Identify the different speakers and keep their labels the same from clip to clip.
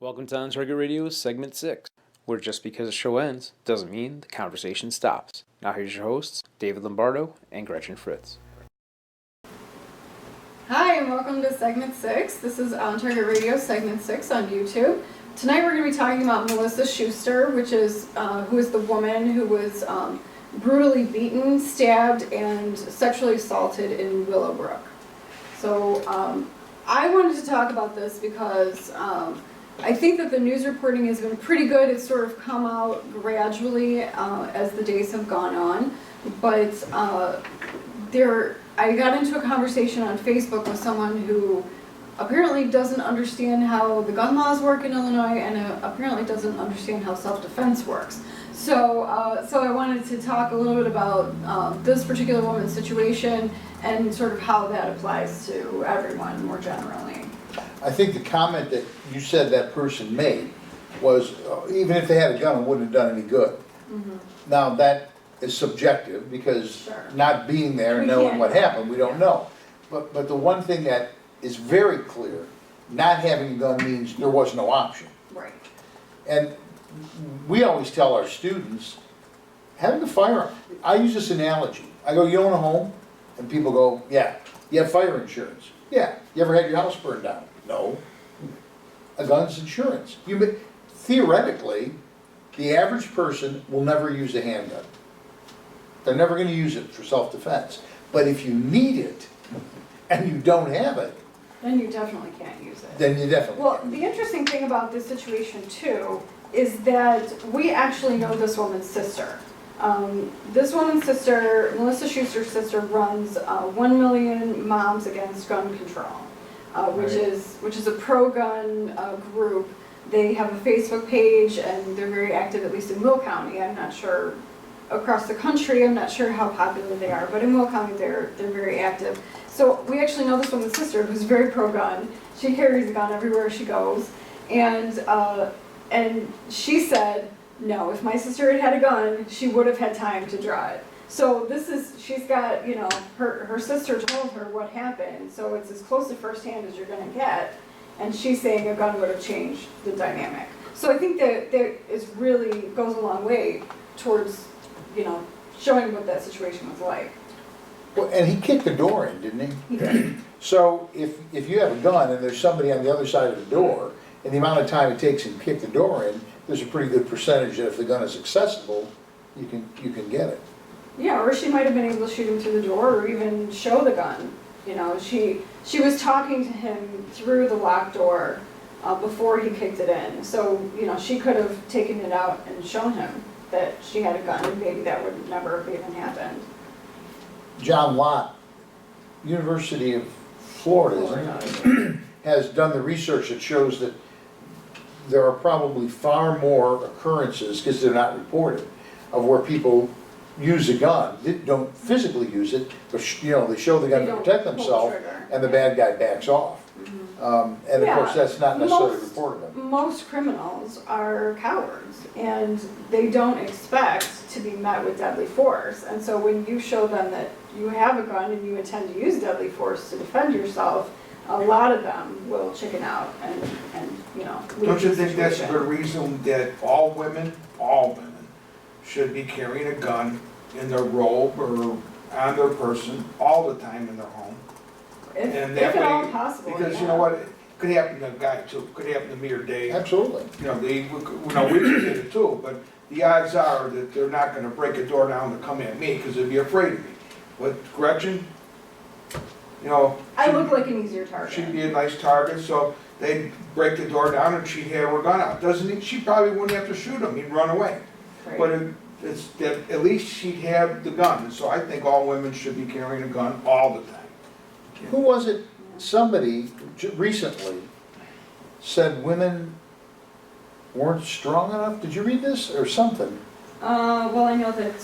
Speaker 1: Welcome to On Target Radio, Segment 6, where just because the show ends doesn't mean the conversation stops. Now here's your hosts, David Lombardo and Gretchen Fritz.
Speaker 2: Hi, and welcome to Segment 6. This is On Target Radio, Segment 6 on YouTube. Tonight we're going to be talking about Melissa Schuster, who is the woman who was brutally beaten, stabbed, and sexually assaulted in Willowbrook. So I wanted to talk about this because I think that the news reporting has been pretty good. It's sort of come out gradually as the days have gone on. But I got into a conversation on Facebook with someone who apparently doesn't understand how the gun laws work in Illinois and apparently doesn't understand how self-defense works. So I wanted to talk a little bit about this particular woman's situation and sort of how that applies to everyone more generally.
Speaker 3: I think the comment that you said that person made was, even if they had a gun, it wouldn't have done any good. Mm-hmm. Now that is subjective because not being there and knowing what happened, we don't know. But the one thing that is very clear, not having a gun means there was no option.
Speaker 2: Right.
Speaker 3: And we always tell our students, having a firearm, I use this analogy. I go, you own a home? And people go, yeah. You have fire insurance? Yeah. You ever had your house burned down? No. A gun's insurance. Theoretically, the average person will never use a handgun. They're never going to use it for self-defense. But if you need it and you don't have it,
Speaker 2: then you definitely can't use it.
Speaker 3: Then you definitely
Speaker 2: Well,
Speaker 3: can't.
Speaker 2: the interesting thing about this situation too is that we actually know this woman's sister. This woman's sister, Melissa Schuster's sister, runs 1 Million Moms Against Gun Control, which is a pro-gun group. They have a Facebook page and they're very active, at least in Will County. I'm not sure across the country. I'm not sure how popular they are, but in Will County they're very active. So we actually know this woman's sister, who's very pro-gun. She carries a gun everywhere she goes, and she said, no, if my sister had had a gun, she would have had time to draw it. So she's got, her sister told her what happened, so it's as close to firsthand as you're going to get, and she's saying a gun would have changed the dynamic. So I think that is really goes a long way towards, showing what that situation was like.
Speaker 3: Well, and he kicked the door in, didn't he?
Speaker 2: He did.
Speaker 3: So if you have a gun and there's somebody on the other side of the door, and the amount of time it takes to kick the door in, there's a pretty good percentage that if the gun is accessible, you can get it.
Speaker 2: Yeah, or she might have been able to shoot him through the door or even show the gun. She was talking to him through the locked door before he kicked it in. So, she could have taken it out and shown him that she had a gun, and maybe that would never have even happened.
Speaker 3: John Lott, University of Florida, has done the research that shows that there are probably far more occurrences, because they're not reported, of where people use a gun. They don't physically use it, but they show the gun to protect themselves, and the bad guy backs off. Mm-hmm. And of course, that's not necessarily reported.
Speaker 2: Most criminals are cowards, and they don't expect to be met with deadly force. And so when you show them that you have a gun and you intend to use deadly force to defend yourself, a lot of them will chicken out and leave.
Speaker 4: Don't you think that's the reason that all women should be carrying a gun in their robe or on their person all the time in their home?
Speaker 2: If at all possible.
Speaker 4: Because you know what, it could happen to a guy too. It could happen to me or Dave.
Speaker 3: Absolutely.
Speaker 4: We did it too, but the odds are that they're not going to break a door down to come at me because they'd be afraid of me. But Gretchen,
Speaker 2: I look like an easier target.
Speaker 4: She'd be a nice target, so they'd break the door down and she'd have her gun out. She probably wouldn't have to shoot him, he'd run away.
Speaker 2: Right.
Speaker 4: But it's that at least she'd have the gun. And so I think all women should be carrying a gun all the time.
Speaker 3: Who was it? Somebody recently said women weren't strong enough. Did you read this or something?
Speaker 2: Well, I know that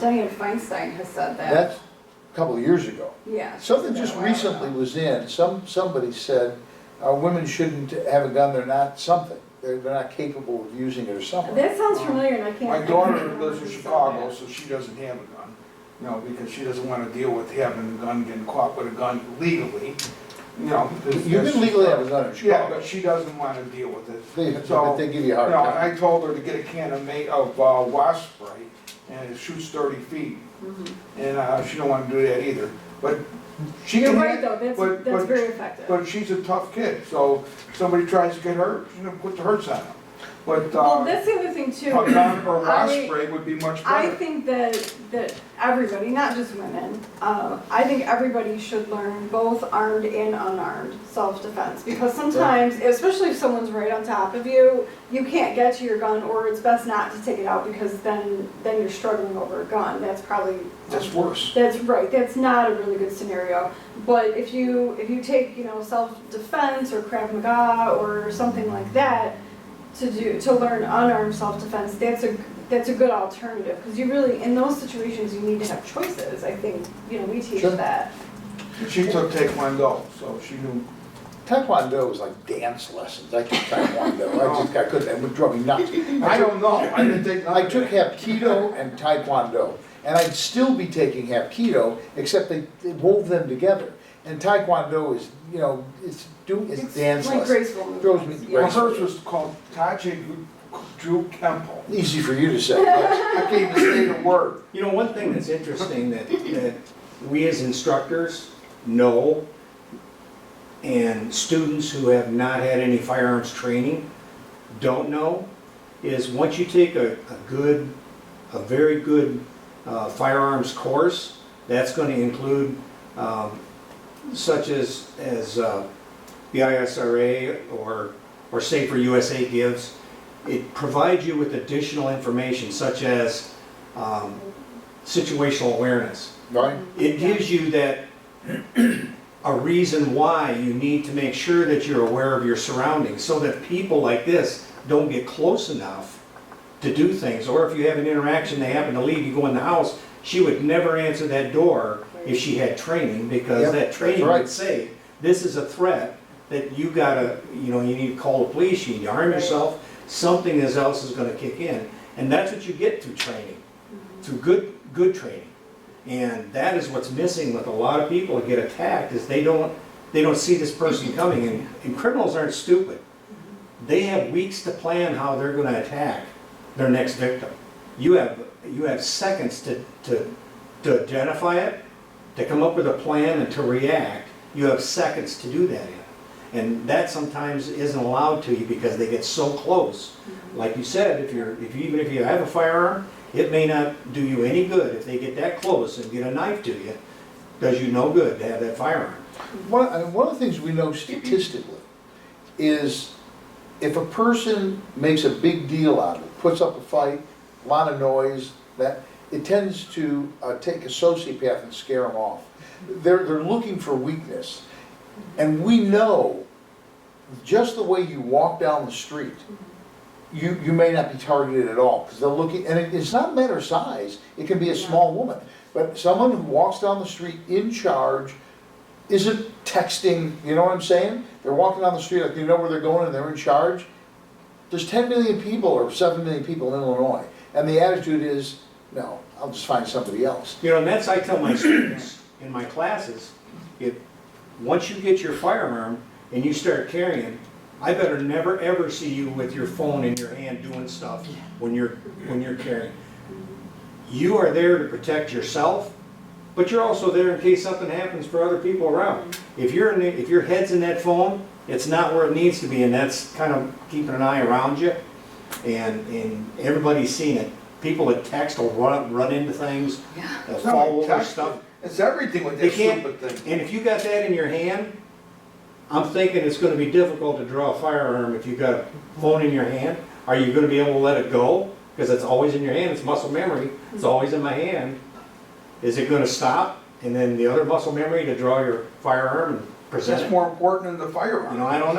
Speaker 2: Diane Feinstein has said that.
Speaker 3: That's a couple of years ago.
Speaker 2: Yeah.
Speaker 3: Something just recently was in. Somebody said women shouldn't have a gun. They're not something. They're not capable of using it or something.
Speaker 2: That sounds familiar, and I can't.
Speaker 4: My daughter lives in Chicago, so she doesn't have a gun. Because she doesn't want to deal with having a gun, getting caught with a gun legally. You know.
Speaker 3: You can legally have a gun in
Speaker 4: Yeah,
Speaker 3: Chicago.
Speaker 4: but she doesn't wanna deal with it.
Speaker 3: But they give you a hard
Speaker 4: You know,
Speaker 3: time.
Speaker 4: I told her to get a can of wasp spray, and it shoots 30 feet. And she don't wanna do that either. But she
Speaker 2: You're
Speaker 4: can.
Speaker 2: right though, that's very effective.
Speaker 4: But she's a tough kid, so if somebody tries to get hurt, she's gonna put the hurts on them. But,
Speaker 2: Well, that's the other thing too.
Speaker 4: a gun or wasp
Speaker 2: I-
Speaker 4: spray would be much
Speaker 2: I
Speaker 4: better.
Speaker 2: think that everybody, not just women, I think everybody should learn both armed and unarmed self-defense. Because sometimes, especially if someone's right on top of you, you can't get to your gun, or it's best not to take it out because then you're struggling over a gun. That's probably.
Speaker 4: That's worse.
Speaker 2: That's right, that's not a really good scenario. But if you take, self-defense or Krav Maga or something like that, to learn unarmed self-defense, that's a good alternative, because you really, in those situations, you need to have choices. I think, we teach
Speaker 3: Sure.
Speaker 2: that.
Speaker 4: She took Taekwondo, so she knew.
Speaker 3: Taekwondo is like dance lessons. I took Taekwondo. I couldn't, it would drive me nuts.
Speaker 4: I don't know, I didn't take.
Speaker 3: I took Hapkido and Taekwondo, and I'd still be taking Hapkido, except they wove them together. And Taekwondo is, it's dance
Speaker 2: like
Speaker 3: lessons.
Speaker 2: graceful
Speaker 3: Throws me
Speaker 2: movements.
Speaker 3: right-
Speaker 4: Well, hers was called Tachi Drew Kempo.
Speaker 3: Easy for you to say, yes.
Speaker 4: I can't even say the word.
Speaker 5: One thing that's interesting that we as instructors know, and students who have not had any firearms training don't know, is once you take a very good firearms course, that's going to include such as the ISRA or Safer USA gives. It provides you with additional information such as situational awareness.
Speaker 3: Right?
Speaker 5: It gives you that a reason why you need to make sure that you're aware of your surroundings so that people like this don't get close enough to do things. Or if you have an interaction, they happen to leave, you go in the house, she would never answer that door if she had training, because
Speaker 3: Yep,
Speaker 5: that training
Speaker 3: that's right.
Speaker 5: would say, this is a threat that you gotta, you need to call the police, you need to arm yourself, something else is gonna kick in. And that's what you get through training, through good training. And that is what's missing with a lot of people who get attacked, is they don't see this person coming. And criminals aren't stupid. They have weeks to plan how they're gonna attack their next victim. You have seconds to identify it, to come up with a plan and to react. You have seconds to do that in. And that sometimes isn't allowed to you because they get so close. Like you said, even if you have a firearm, it may not do you any good if they get that close and get a knife to you. Does you no good to have that firearm.
Speaker 3: One of the things we know statistically is if a person makes a big deal out of it, puts up a fight, a lot of noise, that it tends to take a sociopath and scare them off. They're looking for weakness. And we know just the way you walk down the street, you may not be targeted at all, because they're looking, and it's not a matter of size, it can be a small woman, but someone who walks down the street in charge isn't texting, you know what I'm saying? They're walking down the street like they know where they're going and they're in charge. There's 10 million people or 7 million people in Illinois, and the attitude is, no, I'll just find somebody else.
Speaker 5: And that's, I tell my students in my classes, once you get your firearm and you start carrying, I better never ever see you with your phone in your hand doing stuff when you're carrying. You are there to protect yourself, but you're also there in case something happens for other people around. If your head's in that phone, it's not where it needs to be, and that's kind of keeping an eye around you. And everybody's seen it. People that text will run into things,
Speaker 4: It's not
Speaker 5: fall
Speaker 4: like
Speaker 5: over
Speaker 4: text,
Speaker 5: stuff.
Speaker 4: it's everything with
Speaker 5: They
Speaker 4: that
Speaker 5: can't,
Speaker 4: stupid thing.
Speaker 5: and if you got that in your hand, I'm thinking it's gonna be difficult to draw a firearm if you've got a phone in your hand. Are you gonna be able to let it go? Because it's always in your hand, it's muscle memory, it's always in my hand. Is it gonna stop? And then the other muscle memory to draw your firearm and present
Speaker 4: That's
Speaker 5: it?
Speaker 4: more important than the firearm.
Speaker 5: I don't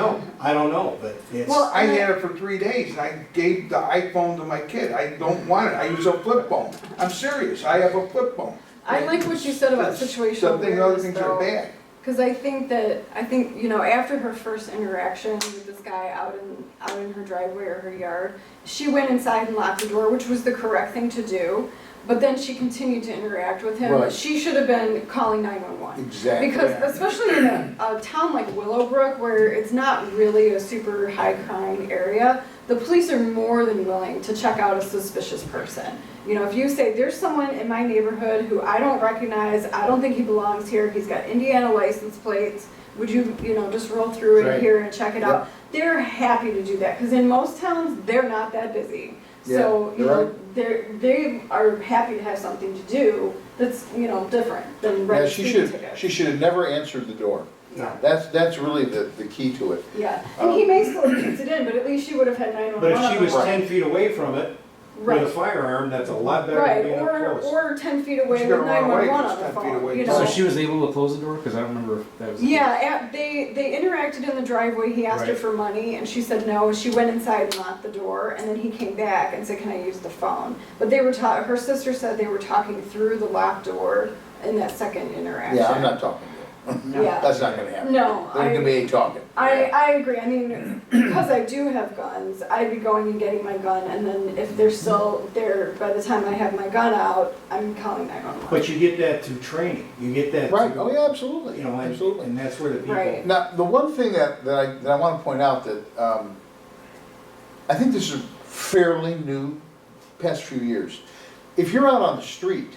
Speaker 5: know, but it's.
Speaker 2: Well,
Speaker 4: I had it for 3 days, and I gave the iPhone to my kid. I don't want it, I use a flip phone. I'm serious, I have a flip phone.
Speaker 2: I like what you said about situational
Speaker 4: Some things, other
Speaker 2: awareness
Speaker 4: things are
Speaker 2: though.
Speaker 4: bad.
Speaker 2: Because I think, after her first interaction with this guy out in her driveway or her yard, she went inside and locked the door, which was the correct thing to do. but then she continued to interact with him.
Speaker 3: Right.
Speaker 2: She should have been calling 911.
Speaker 3: Exactly.
Speaker 2: Because especially in a town like Willowbrook, where it's not really a super high crime area, the police are more than willing to check out a suspicious person. You know, if you say, there's someone in my neighborhood who I don't recognize, I don't think he belongs here, he's got Indiana license plates, would you, just roll through it
Speaker 3: Right.
Speaker 2: here and check it out? They're happy to do that, because in most towns, they're not that busy. So,
Speaker 3: Yeah, you're right.
Speaker 2: they are happy to have something to do that's, different than
Speaker 3: Yeah,
Speaker 2: writing
Speaker 3: she
Speaker 2: speeding
Speaker 3: should,
Speaker 2: tickets.
Speaker 3: she should have never answered the door.
Speaker 2: Yeah.
Speaker 3: That's really the key to it.
Speaker 2: Yeah, and he may still have kicked it in, but at least she would have had 911.
Speaker 5: But if she was
Speaker 2: on the
Speaker 5: 10 feet away from it with a
Speaker 2: Right.
Speaker 5: firearm, that's a lot better than
Speaker 2: Right,
Speaker 5: being up close.
Speaker 2: or 10 feet away
Speaker 4: She's
Speaker 2: with
Speaker 4: gonna run away
Speaker 2: 911
Speaker 4: if
Speaker 2: on
Speaker 4: she's
Speaker 2: the
Speaker 4: 10 feet
Speaker 2: phone,
Speaker 4: away.
Speaker 2: you know?
Speaker 1: So she was able to close the door? Because I don't remember if that was.
Speaker 2: Yeah, they interacted in the driveway, he asked her
Speaker 1: Right.
Speaker 2: for money, and she said no, she went inside and locked the door, and then he came back and said, can I use the phone? But they were her sister said they were talking through the locked door in that second interaction.
Speaker 3: Yeah, I'm not talking to you.
Speaker 2: Yeah.
Speaker 3: That's not gonna happen.
Speaker 2: No,
Speaker 3: There's gonna be any talking.
Speaker 2: I agree. I mean, because I do have guns, I'd be going and getting my gun, and then if they're still there, by the time I have my gun out, I'm calling 911.
Speaker 5: But you get that through training, you get that
Speaker 3: Right,
Speaker 5: through,
Speaker 3: oh yeah, absolutely,
Speaker 5: and,
Speaker 3: absolutely.
Speaker 5: and that's where the people.
Speaker 2: Right.
Speaker 3: Now, the one thing that I want to point out that, I think this is fairly new, past few years. If you're out on the street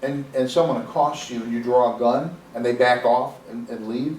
Speaker 3: and someone accosts you and you draw a gun and they back off and leave,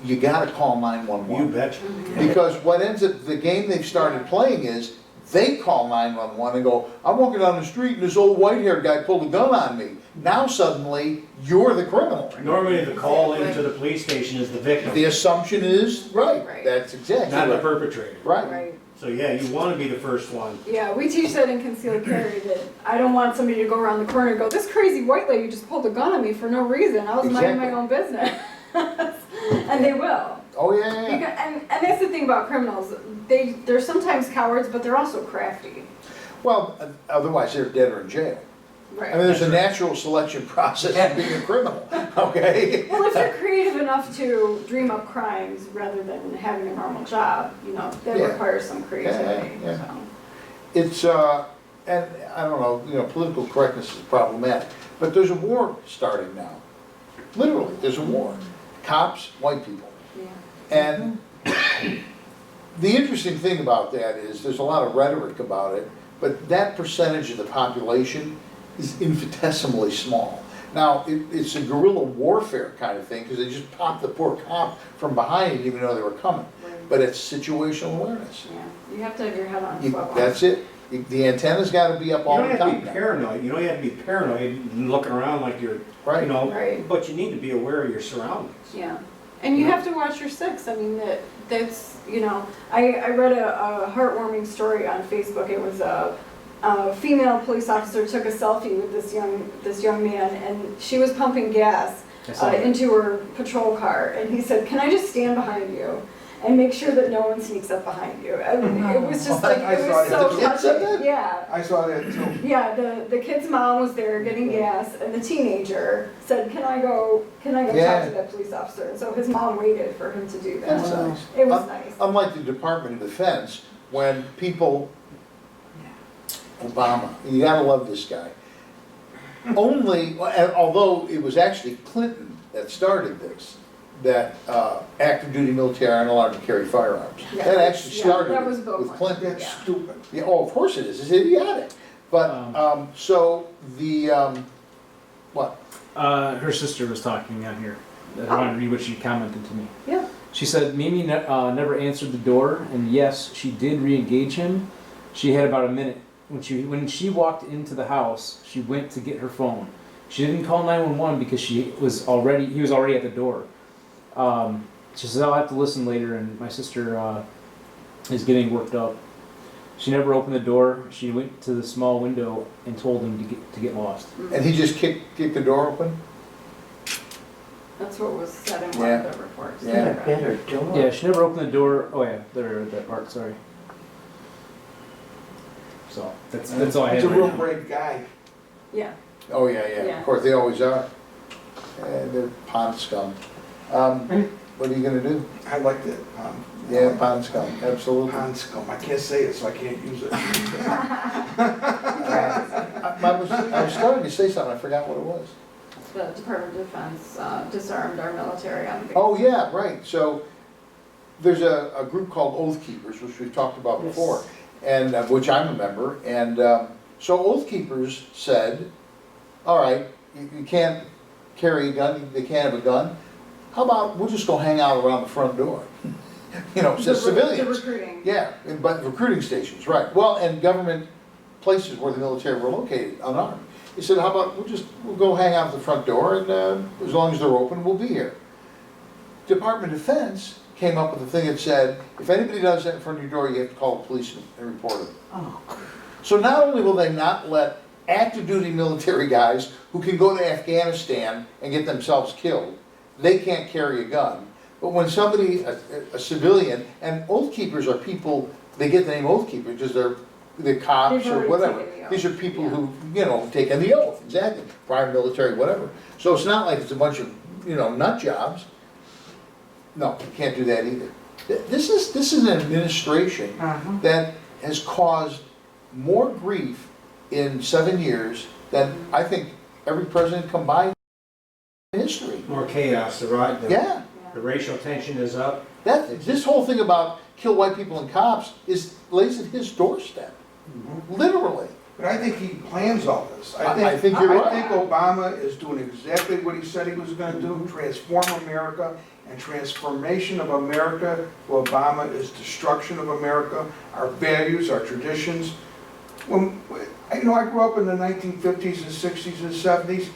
Speaker 3: you gotta call 911.
Speaker 5: You betcha.
Speaker 3: Because what ends up, the game they've started playing is, they call 911 and go, I'm walking down the street and this old white-haired guy pulled a gun on me. Now suddenly, you're the criminal.
Speaker 5: Normally the call into the police station is the victim,
Speaker 3: The assumption is, right,
Speaker 2: Right.
Speaker 3: that's exactly
Speaker 5: not the
Speaker 3: right.
Speaker 5: perpetrator.
Speaker 3: Right,
Speaker 2: Right.
Speaker 5: So yeah, you wanna be the first one.
Speaker 2: Yeah, we teach that in concealed carry, that I don't want somebody to go around the corner and go, this crazy white lady just pulled a gun on me for no reason. I was minding my
Speaker 3: Exactly.
Speaker 2: own business. And they will.
Speaker 3: oh yeah, yeah, yeah.
Speaker 2: And that's the thing about criminals. They're sometimes cowards, but they're also crafty.
Speaker 3: Well, otherwise they're dead or in jail.
Speaker 2: Right.
Speaker 3: I mean, there's a natural selection process of being a criminal, okay?
Speaker 2: Well, if they're creative enough to dream up crimes rather than having a normal job, that
Speaker 3: Yeah.
Speaker 2: requires some creativity.
Speaker 3: Yeah.
Speaker 2: So.
Speaker 3: It's, and I don't know, political correctness is problematic, but there's a war starting now. Literally, there's a war. Cops, white people.
Speaker 2: Yeah.
Speaker 3: And the interesting thing about that is, there's a lot of rhetoric about it, but that percentage of the population is infinitesimally small. Now, it's a guerrilla warfare kind of thing, because they just popped the poor cop from behind and didn't even know they were coming.
Speaker 2: Right.
Speaker 3: But it's situational awareness.
Speaker 2: Yeah. You have to have your head on a swivel.
Speaker 3: That's it. The antenna's gotta be up
Speaker 5: You
Speaker 3: all
Speaker 5: don't
Speaker 3: the
Speaker 5: have to
Speaker 3: time
Speaker 5: be
Speaker 3: now.
Speaker 5: paranoid, you don't have to be paranoid and looking around like you're,
Speaker 3: Right.
Speaker 2: Right.
Speaker 5: but you need to be aware of your surroundings.
Speaker 2: Yeah, and you have to watch your six. I mean, that's, I read a heartwarming story on Facebook. It was a female police officer took a selfie with this young man, and she was pumping gas
Speaker 1: I saw that.
Speaker 2: into her patrol car, and he said, "Can I just stand behind you and make sure that no one sneaks up behind you?" I mean, it was just like,
Speaker 4: I
Speaker 2: it
Speaker 4: saw
Speaker 2: was
Speaker 4: that.
Speaker 2: so
Speaker 3: The kid said
Speaker 2: touching.
Speaker 3: that?
Speaker 2: Yeah.
Speaker 4: I saw that too.
Speaker 2: Yeah, the kid's mom was there getting gas, and the teenager said, "Can I go
Speaker 3: Yeah.
Speaker 2: talk to that police officer?" And so his mom waited for him to do that.
Speaker 3: That's nice.
Speaker 2: It was nice.
Speaker 3: Unlike the Department of Defense, when people, Obama, you gotta love this guy. Although it was actually Clinton that started this, that active duty military aren't allowed to carry firearms.
Speaker 2: Yeah.
Speaker 3: That actually
Speaker 2: Yeah,
Speaker 3: started
Speaker 2: that was
Speaker 3: with
Speaker 2: Bill
Speaker 3: Clinton.
Speaker 4: That's
Speaker 2: Yeah.
Speaker 4: stupid.
Speaker 3: Yeah, oh, of course it is, it's idiotic. But, so the, what?
Speaker 1: Her sister was talking out here. I wanted to read what she commented to me.
Speaker 2: Yeah.
Speaker 1: She said Mimi never answered the door, and yes, she did re-engage him. She had about a minute. When she walked into the house, she went to get her phone. She didn't call 911 because he was already at the door. She says, I'll have to listen later, and my sister is getting worked up. She never opened the door. She went to the small window and told him to get lost.
Speaker 3: And he just kicked the door open?
Speaker 2: That's what was said in one of the reports.
Speaker 3: Yeah.
Speaker 6: Better door.
Speaker 1: Yeah, she never opened the door. Oh yeah, that part. Sorry. So that's all I
Speaker 4: He's
Speaker 1: had.
Speaker 4: a
Speaker 1: right
Speaker 4: real
Speaker 1: now.
Speaker 4: brave guy.
Speaker 2: Yeah.
Speaker 3: Oh, yeah,
Speaker 2: Yeah.
Speaker 3: of course, they always are. They're pond scum. What are you gonna do?
Speaker 4: I like that.
Speaker 3: Yeah, pond scum, absolutely.
Speaker 4: Pond scum. I can't say it, so I can't use it.
Speaker 3: I I was starting to say something, I forgot what it was.
Speaker 2: The Department of Defense disarmed our military on the base.
Speaker 3: Oh, yeah, right, so there's a group called Oath Keepers, which we've talked about before, and, which I'm a member, and so Oath Keepers said, all right, you can't carry a gun, they can't have a gun, how about we'll just go hang out around the front door? You know, just civilians.
Speaker 2: The recruiting.
Speaker 3: Yeah, but recruiting stations, right, well, and government places where the military were located, unarmed. He said, how about we'll go hang out at the front door, and as long as they're open, we'll be here. Department of Defense came up with a thing that said, if anybody does that in front of your door, you have to call the police and report it.
Speaker 6: Oh,
Speaker 3: So not only will they not let active duty military guys who can go to Afghanistan and get themselves killed, they can't carry a gun. But when somebody, a civilian, and Oath Keepers are people, they get the name Oath Keeper because they're cops
Speaker 2: They've
Speaker 3: or
Speaker 2: already
Speaker 3: whatever.
Speaker 2: taken the oath.
Speaker 3: These are people
Speaker 2: Yeah.
Speaker 3: who, you know, taken the oath, exactly, prior military, whatever. So it's not like it's a bunch of, you know, nut jobs. No, you can't do that either. This is an administration
Speaker 6: uh-huh.
Speaker 3: that has caused more grief in 7 years than I think every president combined in history.
Speaker 5: More chaos, right?
Speaker 3: Yeah,
Speaker 5: The racial tension is up.
Speaker 3: this whole thing about kill white people and cops lays at his doorstep, literally.
Speaker 4: But I think he plans all this.
Speaker 3: I think you're right.
Speaker 4: I think Obama is doing exactly what he said he was gonna do, transform America, and transformation of America for Obama is destruction of America, our values, our traditions. I grew up in the 1950s and 60s and 70s.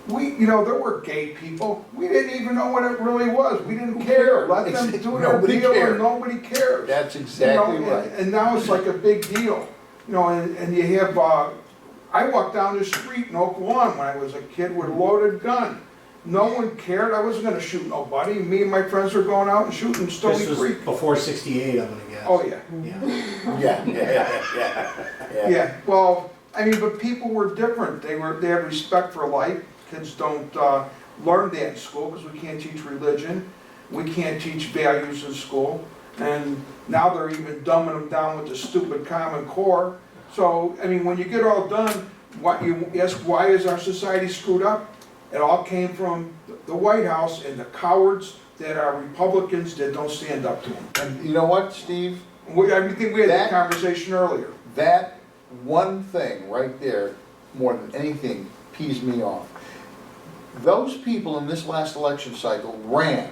Speaker 4: There were gay people. We didn't even know what it really was. We didn't care. Let them do their
Speaker 3: Nobody
Speaker 4: deal
Speaker 3: cared.
Speaker 4: and nobody cares.
Speaker 3: That's exactly right.
Speaker 4: And now it's like a big deal. And you have, I walked down the street in Oak Lawn when I was a kid with a loaded gun. No one cared. I wasn't gonna shoot nobody. Me and my friends were going out and shooting Stony
Speaker 5: This was
Speaker 4: Creek.
Speaker 5: before '68, I'm gonna guess.
Speaker 4: Oh, yeah.
Speaker 5: Yeah.
Speaker 3: Yeah.
Speaker 4: Yeah, well, but people were different. They had respect for life. Kids don't learn that in school because we can't teach religion. We can't teach values in school. And now they're even dumbing them down with the stupid Common Core. So, when you get all done, you ask, why is our society screwed up? It all came from the White House and the cowards that are Republicans that don't stand up to them.
Speaker 3: And you know what, Steve?
Speaker 4: I think we had that
Speaker 3: That-
Speaker 4: conversation earlier.
Speaker 3: That one thing right there, more than anything, pees me off. Those people in this last election cycle ran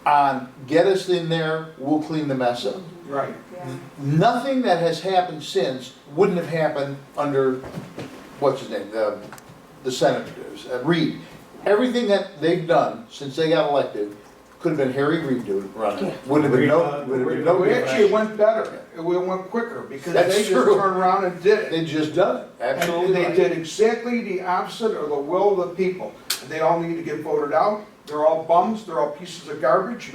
Speaker 3: on get us in there, we'll clean the mess up.
Speaker 4: Right.
Speaker 2: Yeah.
Speaker 3: Nothing that has happened since wouldn't have happened under, what's his name, the senators, Reid. Everything that they've done since they got elected could have been Harry Reid running.
Speaker 5: Yeah.
Speaker 3: Would have been no
Speaker 4: Well,
Speaker 3: difference.
Speaker 4: actually, it went better. It went quicker because
Speaker 3: That's
Speaker 4: they just
Speaker 3: true.
Speaker 4: turned around and did it.
Speaker 3: They just done it, absolutely
Speaker 4: And they
Speaker 3: right.
Speaker 4: did exactly the opposite of the will of the people. And they all need to get voted out. They're all bums, they're all pieces of garbage.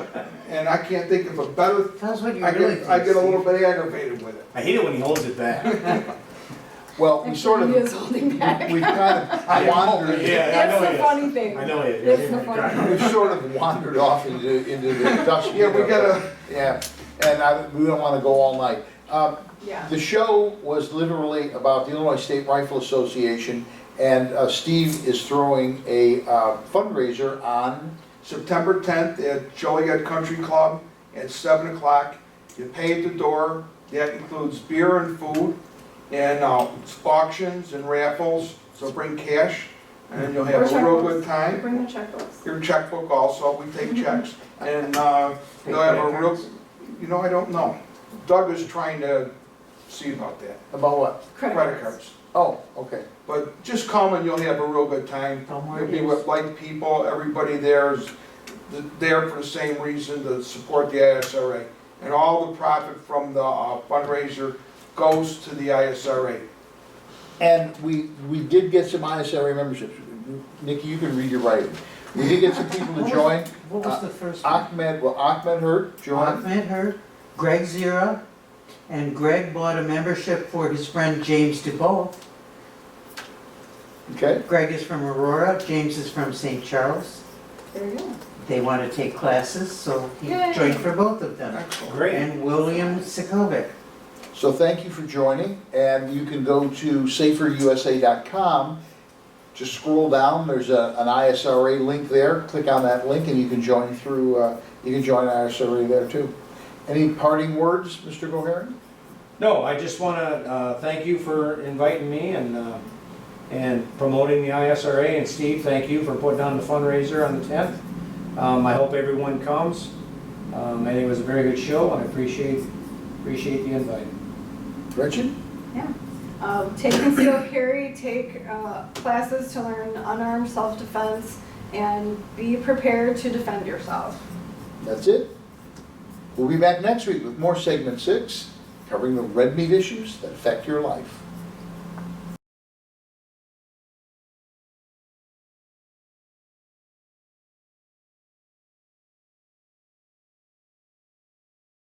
Speaker 4: And I can't think of a better,
Speaker 6: Tell us what you
Speaker 4: I
Speaker 6: really
Speaker 4: get,
Speaker 6: think,
Speaker 4: I get a little
Speaker 6: Steve.
Speaker 4: bit aggravated with it.
Speaker 5: I hate it when he holds it back.
Speaker 3: Well, we sort of,
Speaker 2: He is holding back.
Speaker 3: we've kind of wandered,
Speaker 5: Yeah, I
Speaker 2: That's
Speaker 5: know
Speaker 2: the
Speaker 5: he is.
Speaker 2: funny thing.
Speaker 5: I know it.
Speaker 2: That's the funny thing.
Speaker 3: we've sort of wandered off into the dust.
Speaker 4: Yeah, we gotta,
Speaker 3: Yeah, and we don't want to go all night.
Speaker 2: Yeah.
Speaker 3: The show was literally about the Illinois State Rifle Association, and Steve is throwing a fundraiser on,
Speaker 4: September 10th at Joliet Country Club at 7 o'clock. You pay at the door. That includes beer and food and auctions and raffles. So bring cash and you'll have a real good time.
Speaker 2: Bring the checkbooks.
Speaker 4: Your checkbook also, we take checks. And you'll have a real, I don't know. Doug is trying to see about that.
Speaker 3: about what?
Speaker 4: Credit cards.
Speaker 3: Oh, okay.
Speaker 4: But just come and you'll have a real good time.
Speaker 6: No more
Speaker 4: You'll be
Speaker 6: games.
Speaker 4: with like people, everybody there is there for the same reason, to support the ISRA. And all the profit from the fundraiser goes to the ISRA.
Speaker 3: And we did get some ISRA memberships. Nikki, you can read your writing. We did get some people to join.
Speaker 6: What was the first one?
Speaker 3: Ahmed Hurt joined.
Speaker 6: Ahmed Hurt, Greg Zira, and Greg bought a membership for his friend James DuBois.
Speaker 3: Okay.
Speaker 6: Greg is from Aurora, James is from St. Charles.
Speaker 2: There you go.
Speaker 6: They want to take classes, so he
Speaker 2: Yay.
Speaker 6: joined for both of them.
Speaker 4: Excellent.
Speaker 5: Great.
Speaker 6: And William Sikovic.
Speaker 3: So thank you for joining, and you can go to saferusa.com. Just scroll down, there's an ISRA link there, click on that link and you can join ISRA there too. Any parting words, Mr. Goharen?
Speaker 5: No, I just want to thank you for inviting me and promoting the ISRA, and Steve, thank you for putting on the fundraiser on the 10th. I hope everyone comes. I think it was a very good show, and I appreciate the invite.
Speaker 3: Gretchen?
Speaker 2: Yeah. Take concealed carry, take classes to learn unarmed self-defense, and be prepared to defend yourself.
Speaker 3: That's it. We'll be back next week with more segment 6, covering the red meat issues that affect your life.